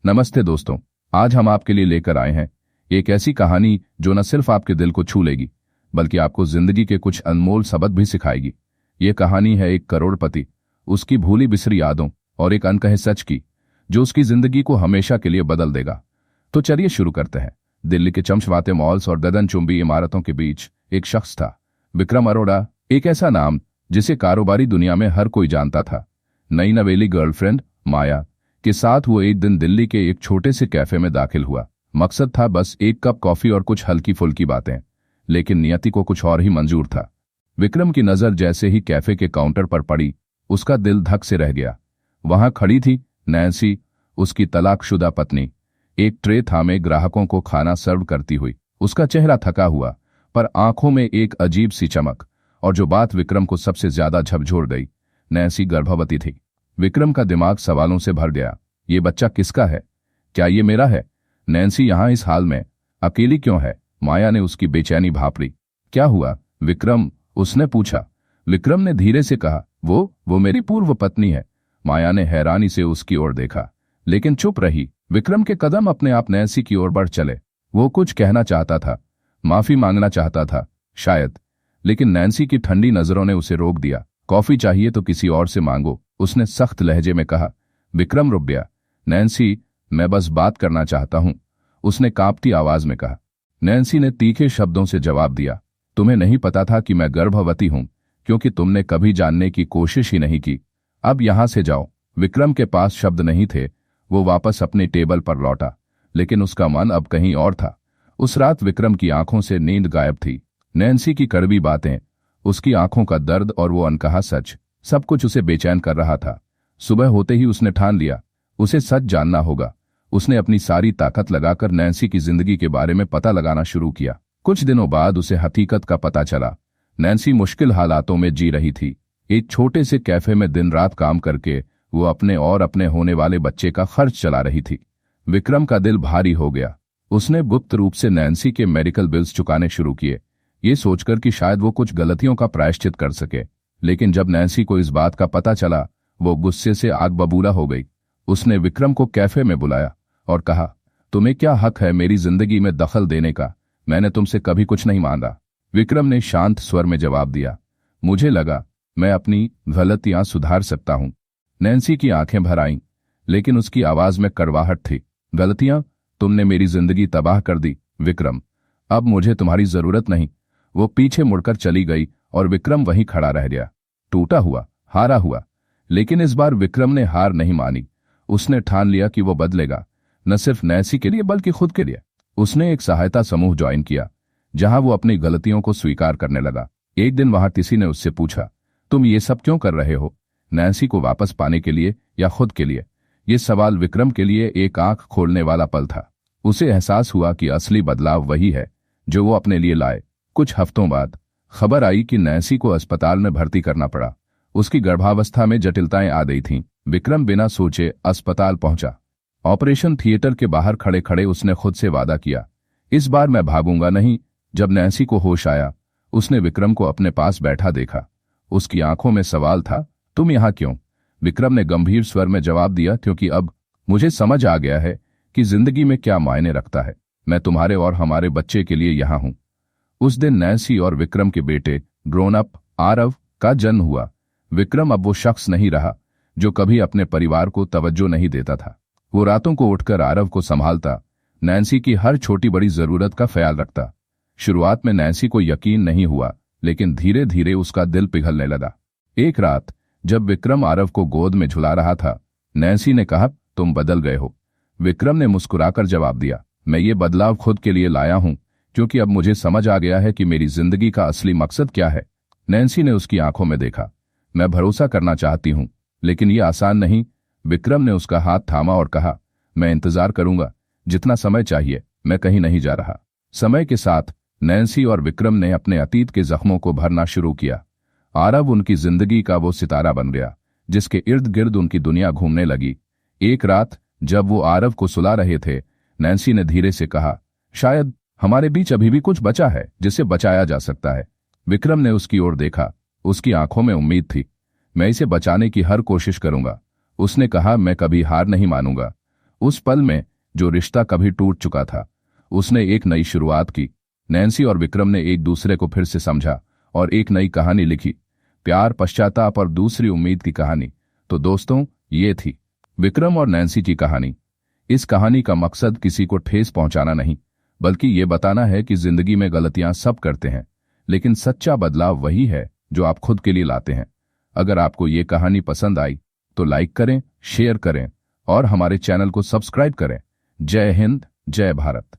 नमस्ते दोस्तों। आज हम आपके लिए लेकर आए हैं एक ऐसी कहानी जो न सिर्फ आपके दिल को छू लेगी बल्कि आपको जिंदगी के कुछ अनमोल सबक भी सिखाएगी। ये कहानी है एक करोड़पति, उसकी भूली बिसरी यादों और एक अनकहे सच की जो उसकी जिंदगी को हमेशा के लिए बदल देगा। तो चलिए शुरू करते हैं। दिल्ली के चमचमाते मॉल्स और गगनचुंबी इमारतों के बीच एक शख्स था, विक्रम अरोड़ा। एक ऐसा नाम जिसे कारोबारी दुनिया में हर कोई जानता था। नई नवेली गर्लफ्रेंड माया के साथ वो एक दिन दिल्ली के एक छोटे से कैफे में दाखिल हुआ। मकसद था बस एक कप कॉफी और कुछ हल्की फुल्की बातें, लेकिन नियति को कुछ और ही मंजूर था। विक्रम की नजर जैसे ही कैफे के काउंटर पर पड़ी, उसका दिल धक से रह गया। वहां खड़ी थी नैन्सी, उसकी तलाकशुदा पत्नी, एक ट्रे थामे ग्राहकों को खाना सर्व करती हुई। उसका चेहरा थका हुआ पर आंखों में एक अजीब सी चमक। और जो बात विक्रम को सबसे ज्यादा झकझोर गई, नैन्सी गर्भवती थी। विक्रम का दिमाग सवालों से भर गया। ये बच्चा किसका है? क्या ये मेरा है? नैन्सी यहां इस हाल में अकेली क्यों है? माया ने उसकी बेचैनी भांपी। क्या हुआ विक्रम? उसने पूछा। विक्रम ने धीरे से कहा, वो मेरी पूर्व पत्नी है। माया ने हैरानी से उसकी ओर देखा लेकिन चुप रही। विक्रम के कदम अपने आप नैन्सी की ओर बढ़ चले। वो कुछ कहना चाहता था, माफी मांगना चाहता था शायद, लेकिन नैन्सी की ठंडी नजरों ने उसे रोक दिया। कॉफी चाहिए तो किसी और से मांगो, उसने सख्त लहजे में कहा। विक्रम रुक गया। नैन्सी, मैं बस बात करना चाहता हूं, उसने कांपती आवाज में कहा। नैन्सी ने तीखे शब्दों से जवाब दिया, तुम्हें नहीं पता था कि मैं गर्भवती हूं क्योंकि तुमने कभी जानने की कोशिश ही नहीं की। अब यहां से जाओ। विक्रम के पास शब्द नहीं थे। वो वापस अपने टेबल पर लौटा, लेकिन उसका मन अब कहीं और था। उस रात विक्रम की आंखों से नींद गायब थी। नैन्सी की कड़वी बातें, उसकी आंखों का दर्द और वो अनकहा सच, सब कुछ उसे बेचैन कर रहा था। सुबह होते ही उसने ठान लिया, उसे सच जानना होगा। उसने अपनी सारी ताकत लगाकर नैन्सी की जिंदगी के बारे में पता लगाना शुरू किया। कुछ दिनों बाद उसे हकीकत का पता चला। नैन्सी मुश्किल हालातों में जी रही थी। एक छोटे से कैफे में दिन रात काम करके वो अपने और अपने होने वाले बच्चे का खर्च चला रही थी। विक्रम का दिल भारी हो गया। उसने गुप्त रूप से नैन्सी के मेडिकल बिल्स चुकाने शुरू किए, ये सोचकर कि शायद वो कुछ गलतियों का प्रायश्चित कर सके। लेकिन जब नैन्सी को इस बात का पता चला, वो गुस्से से आग बबूला हो गई। उसने विक्रम को कैफे में बुलाया और कहा, तुम्हें क्या हक है मेरी जिंदगी में दखल देने का? मैंने तुमसे कभी कुछ नहीं मांगा। विक्रम ने शांत स्वर में जवाब दिया, मुझे लगा मैं अपनी गलतियां सुधार सकता हूं। नैन्सी की आंखें भर आईं, लेकिन उसकी आवाज में कड़वाहट थी। गलतियां? तुमने मेरी जिंदगी तबाह कर दी विक्रम। अब मुझे तुम्हारी जरूरत नहीं। वो पीछे मुड़कर चली गई और विक्रम वहीं खड़ा रह गया, टूटा हुआ, हारा हुआ। लेकिन इस बार विक्रम ने हार नहीं मानी। उसने ठान लिया कि वो बदलेगा, न सिर्फ नैन्सी के लिए बल्कि खुद के लिए। उसने एक सहायता समूह ज्वाइन किया जहां वो अपनी गलतियों को स्वीकार करने लगा। एक दिन वहां किसी ने उससे पूछा, तुम ये सब क्यों कर रहे हो? नैन्सी को वापस पाने के लिए या खुद के लिए? ये सवाल विक्रम के लिए एक आंख खोलने वाला पल था। उसे एहसास हुआ कि असली बदलाव वही है जो वो अपने लिए लाए। कुछ हफ्तों बाद खबर आई कि नैन्सी को अस्पताल में भर्ती करना पड़ा। उसकी गर्भावस्था में जटिलताएं आ गई थीं। विक्रम बिना सोचे अस्पताल पहुंचा। ऑपरेशन थिएटर के बाहर खड़े खड़े उसने खुद से वादा किया, इस बार मैं भागूंगा नहीं। जब नैन्सी को होश आया, उसने विक्रम को अपने पास बैठा देखा। उसकी आंखों में सवाल था, तुम यहां क्यों? विक्रम ने गंभीर स्वर में जवाब दिया, क्योंकि अब मुझे समझ आ गया है कि जिंदगी में क्या मायने रखता है। मैं तुम्हारे और हमारे बच्चे के लिए यहां हूं। उस दिन नैन्सी और विक्रम के बेटे ग्रोन अप आरव का जन्म हुआ। विक्रम अब वो शख्स नहीं रहा जो कभी अपने परिवार को तवज्जो नहीं देता था। वो रातों को उठकर आरव को संभालता, नैन्सी की हर छोटी बड़ी जरूरत का ख्याल रखता। शुरुआत में नैन्सी को यकीन नहीं हुआ, लेकिन धीरे धीरे उसका दिल पिघलने लगा। एक रात जब विक्रम आरव को गोद में झुला रहा था, नैन्सी ने कहा, तुम बदल गए हो। विक्रम ने मुस्कुराकर जवाब दिया, मैं ये बदलाव खुद के लिए लाया हूं क्योंकि अब मुझे समझ आ गया है कि मेरी जिंदगी का असली मकसद क्या है। नैन्सी ने उसकी आंखों में देखा। मैं भरोसा करना चाहती हूं, लेकिन यह आसान नहीं। विक्रम ने उसका हाथ थामा और कहा, मैं इंतजार करूंगा, जितना समय चाहिए, मैं कहीं नहीं जा रहा। समय के साथ नैन्सी और विक्रम ने अपने अतीत के जख्मों को भरना शुरू किया। आरव उनकी जिंदगी का वो सितारा बन गया जिसके इर्द गिर्द उनकी दुनिया घूमने लगी। एक रात जब वो आरव को सुला रहे थे, नैन्सी ने धीरे से कहा, शायद हमारे बीच अभी भी कुछ बचा है जिसे बचाया जा सकता है। विक्रम ने उसकी ओर देखा। उसकी आंखों में उम्मीद थी। मैं इसे बचाने की हर कोशिश करूंगा, उसने कहा। मैं कभी हार नहीं मानूंगा। उस पल में जो रिश्ता कभी टूट चुका था, उसने एक नई शुरुआत की। नैन्सी और विक्रम ने एक दूसरे को फिर से समझा और एक नई कहानी लिखी, प्यार, पश्चाताप और दूसरी उम्मीद की कहानी। तो दोस्तों, ये थी विक्रम और नैन्सी की कहानी। इस कहानी का मकसद किसी को ठेस पहुंचाना नहीं, बल्कि ये बताना है कि जिंदगी में गलतियां सब करते हैं, लेकिन सच्चा बदलाव वही है जो आप खुद के लिए लाते हैं। अगर आपको ये कहानी पसंद आई तो लाइक करें, शेयर करें और हमारे चैनल को सब्सक्राइब करें। जय हिंद, जय भारत।